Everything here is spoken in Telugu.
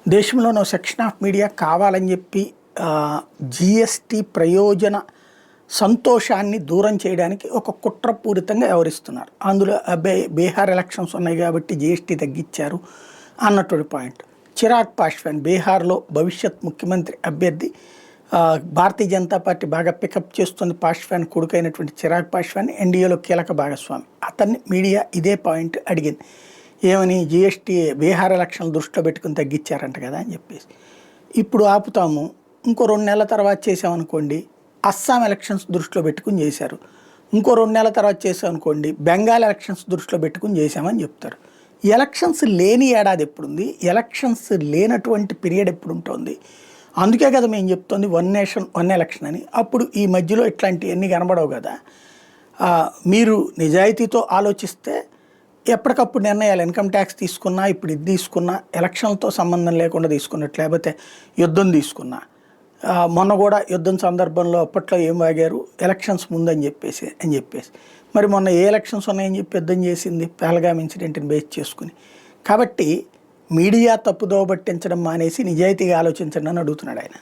దేశంలోనో సెక్షన్ ఆఫ్ మీడియా కావాలని చెప్పి జిఎస్టీ ప్రయోజన సంతోషాన్ని దూరం చేయడానికి ఒక కుట్రపూరితంగా వ్యవహరిస్తున్నారు. అందులో బీహార్ ఎలక్షన్స్ ఉన్నాయి కాబట్టి జిఎస్టీ తగ్గించారు అన్నటువంటి పాయింట్. చిరాగ్ పాస్వాన్ బీహార్లో భవిష్యత్ ముఖ్యమంత్రి అభ్యర్థి, భారతీయ జనతా పార్టీ బాగా పికప్ చేస్తుంది. పాస్వాన్ కొడుకైనటువంటి చిరాగ్ పాస్వాన్ ఎన్డీఏలో కీలక భాగస్వామి. అతన్ని మీడియా ఇదే పాయింట్ అడిగింది. ఏమని, జిఎస్టీ బీహార్ ఎలక్షన్లు దృష్టిలో పెట్టుకుని తగ్గించారంట కదా అని చెప్పేసి. ఇప్పుడు ఆపుతాము, ఇంకో 2 నెలల తర్వాత చేసామనుకోండి అస్సాం ఎలక్షన్స్ దృష్టిలో పెట్టుకుని చేశారు, ఇంకో 2 నెలల తర్వాత చేసామనుకోండి బెంగాల్ ఎలక్షన్స్ దృష్టిలో పెట్టుకుని చేశామని చెప్తారు. ఎలక్షన్స్ లేని ఏడాది ఎప్పుడుంది, ఎలక్షన్స్ లేనటువంటి పీరియడ్ ఎప్పుడు ఉంటుంది? అందుకే కదా మేము చెప్తుంది 1 నేషన్ 1 ఎలక్షన్ అని. అప్పుడు ఈ మధ్యలో ఇట్లాంటివన్నీ కనబడవు కదా. మీరు నిజాయితీతో ఆలోచిస్తే ఎప్పటికప్పుడు నిర్ణయాలు, ఇన్కమ్ ట్యాక్స్ తీసుకున్నా, ఇప్పుడు ఇది తీసుకున్నా, ఎలక్షన్లతో సంబంధం లేకుండా తీసుకున్నట్టు, లేకపోతే యుద్ధం తీసుకున్నా. మొన్న కూడా యుద్ధం సందర్భంలో అప్పట్లో ఏం వాగారు, ఎలక్షన్స్ ముందని చెప్పేసి మరి మొన్న ఏ ఎలక్షన్స్ ఉన్నాయని చెప్పి యుద్ధం చేసింది, పహల్గామ్ ఇన్సిడెంట్ని బేస్ చేసుకుని. కాబట్టి మీడియా తప్పుదోవ పట్టించడం మానేసి నిజాయితీగా ఆలోచించండి అని అడుగుతున్నాడు ఆయన.